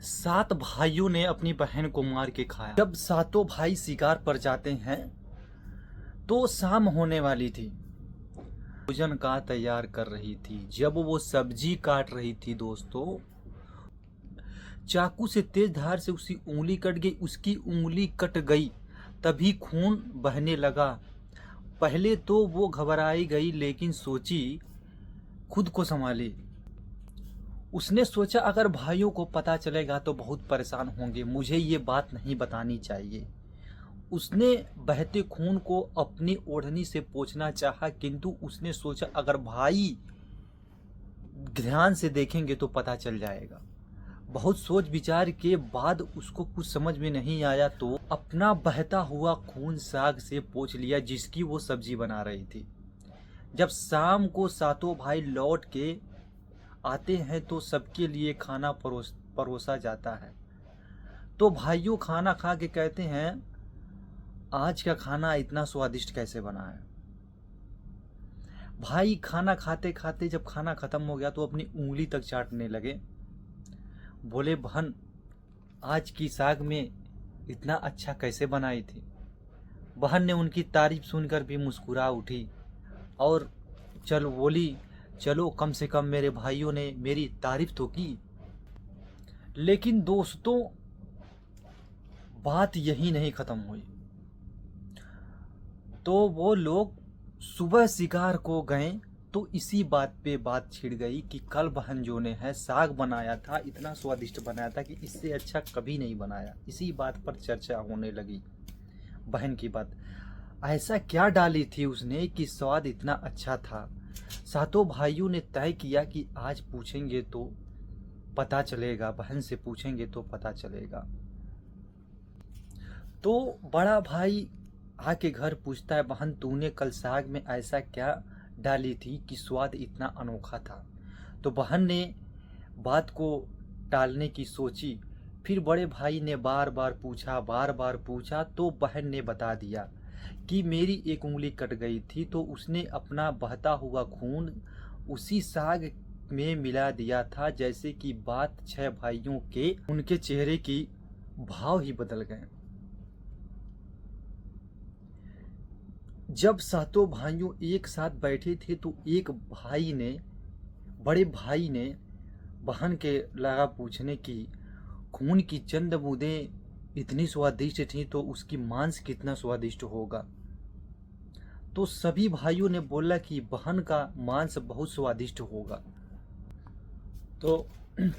सात भाइयों ने अपनी बहन को मार के खाया। जब सातों भाई शिकार पर जाते हैं तो शाम होने वाली थी। भोजन का तैयार कर रही थी। जब वो सब्जी काट रही थी दोस्तों, चाकू से तेज धार से उसकी उंगली कट गई। उसकी उंगली कट गई तभी खून बहने लगा। पहले तो वो घबराई गई, लेकिन सोची, खुद को संभाली। उसने सोचा अगर भाइयों को पता चलेगा तो बहुत परेशान होंगे, मुझे ये बात नहीं बतानी चाहिए। उसने बहते खून को अपनी ओढ़नी से पोंछना चाहा, किंतु उसने सोचा अगर भाई ध्यान से देखेंगे तो पता चल जाएगा। बहुत सोच विचार के बाद उसको कुछ समझ में नहीं आया तो अपना बहता हुआ खून साग से पोंछ लिया जिसकी वो सब्जी बना रही थी। जब शाम को सातों भाई लौट के आते हैं तो सबके लिए खाना परोसा जाता है। तो भाइयों खाना खा के कहते हैं, आज का खाना इतना स्वादिष्ट कैसे बना है। भाई खाना खाते खाते जब खाना खत्म हो गया तो अपनी उंगली तक चाटने लगे। बोले, बहन आज की साग में इतना अच्छा कैसे बनाई थी। बहन ने उनकी तारीफ सुनकर भी मुस्कुरा उठी और बोली, चलो कम से कम मेरे भाइयों ने मेरी तारीफ तो की। लेकिन दोस्तों, बात यही नहीं खत्म हुई। तो वो लोग सुबह शिकार को गए तो इसी बात पे बात छिड़ गई कि कल बहन जो ने है साग बनाया था, इतना स्वादिष्ट बनाया था कि इससे अच्छा कभी नहीं बनाया। इसी बात पर चर्चा होने लगी। बहन की बात, ऐसा क्या डाली थी उसने कि स्वाद इतना अच्छा था। सातों भाइयों ने तय किया कि आज पूछेंगे तो पता चलेगा, बहन से पूछेंगे तो पता चलेगा। तो बड़ा भाई आके घर पूछता है, बहन तूने कल साग में ऐसा क्या डाली थी कि स्वाद इतना अनोखा था। तो बहन ने बात को टालने की सोची। फिर बड़े भाई ने बार बार पूछा तो बहन ने बता दिया कि मेरी एक उंगली कट गई थी तो उसने अपना बहता हुआ खून उसी साग में मिला दिया था। जैसे कि बात छह भाइयों के उनके चेहरे की भाव ही बदल गए। जब सातों भाइयों एक साथ बैठे थे तो एक भाई ने, बड़े भाई ने बहन के लगा पूछने की, खून की चंद बूंदें इतनी स्वादिष्ट थी तो उसकी मांस कितना स्वादिष्ट होगा। तो सभी भाइयों ने बोला कि बहन का मांस बहुत स्वादिष्ट होगा। तो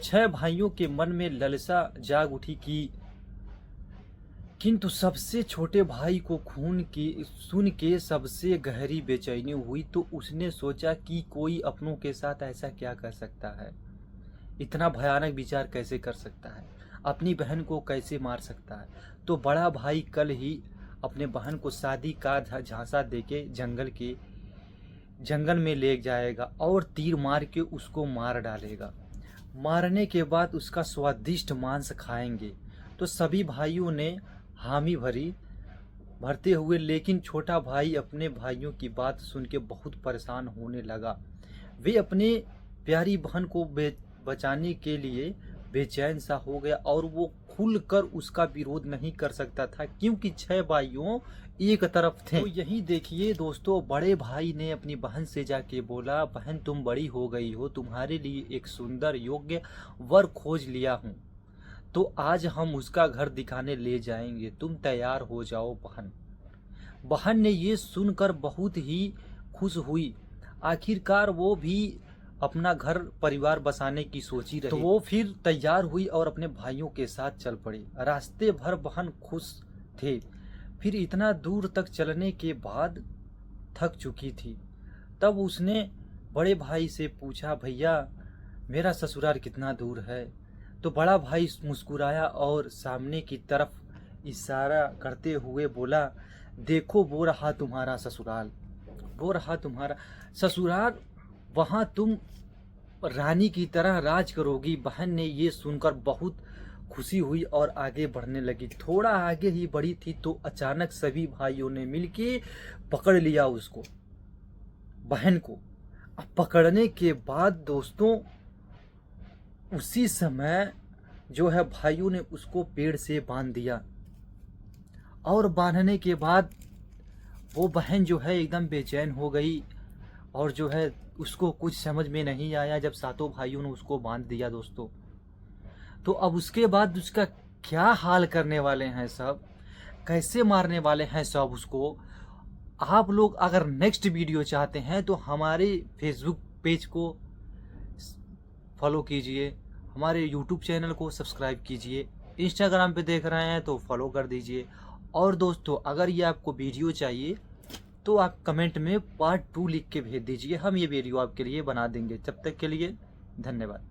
छह भाइयों के मन में ललसा जाग उठी कि, किंतु सबसे छोटे भाई को खून की सुन के सबसे गहरी बेचैनी हुई। तो उसने सोचा कि कोई अपनों के साथ ऐसा क्या कर सकता है, इतना भयानक विचार कैसे कर सकता है, अपनी बहन को कैसे मार सकता है। तो बड़ा भाई कल ही अपने बहन को शादी का झांसा देके जंगल में ले जाएगा और तीर मार के उसको मार डालेगा। मारने के बाद उसका स्वादिष्ट मांस खाएंगे। तो सभी भाइयों ने हामी भरते हुए, लेकिन छोटा भाई अपने भाइयों की बात सुन के बहुत परेशान होने लगा। वे अपने प्यारी बहन को बचाने के लिए बेचैन सा हो गया और वो खुलकर उसका विरोध नहीं कर सकता था क्योंकि छह भाइयों एक तरफ थे। तो यही देखिए दोस्तों, बड़े भाई ने अपनी बहन से जाके बोला, बहन तुम बड़ी हो गई हो, तुम्हारे लिए एक सुंदर योग्य वर खोज लिया हूँ, तो आज हम उसका घर दिखाने ले जाएंगे, तुम तैयार हो जाओ बहन। बहन ने ये सुनकर बहुत ही खुश हुई। आखिरकार वो भी अपना घर परिवार बसाने की सोची रही। तो वो फिर तैयार हुई और अपने भाइयों के साथ चल पड़ी। रास्ते भर बहन खुश थे। फिर इतना दूर तक चलने के बाद थक चुकी थी। तब उसने बड़े भाई से पूछा, भैया मेरा ससुराल कितना दूर है। तो बड़ा भाई मुस्कुराया और सामने की तरफ इशारा करते हुए बोला, देखो वो रहा तुम्हारा ससुराल, वो रहा तुम्हारा ससुराल, वहाँ तुम रानी की तरह राज करोगी। बहन ने ये सुनकर बहुत खुशी हुई और आगे बढ़ने लगी। थोड़ा आगे ही बढ़ी थी तो अचानक सभी भाइयों ने मिलके पकड़ लिया उसको, बहन को। अब पकड़ने के बाद दोस्तों, उसी समय जो है भाइयों ने उसको पेड़ से बांध दिया। और बांधने के बाद वो बहन जो है एकदम बेचैन हो गई, और जो है उसको कुछ समझ में नहीं आया जब सातों भाइयों ने उसको बांध दिया दोस्तों। तो अब उसके बाद उसका क्या हाल करने वाले हैं सब, कैसे मारने वाले हैं सब उसको, आप लोग अगर नेक्स्ट वीडियो चाहते हैं तो हमारे फेसबुक पेज को फॉलो कीजिए, हमारे यूट्यूब चैनल को सब्सक्राइब कीजिए, इंस्टाग्राम पे देख रहे हैं तो फॉलो कर दीजिए। और दोस्तों अगर ये आपको वीडियो चाहिए तो आप कमेंट में पार्ट 2 लिख के भेज दीजिए, हम ये वीडियो आपके लिए बना देंगे। तब तक के लिए धन्यवाद।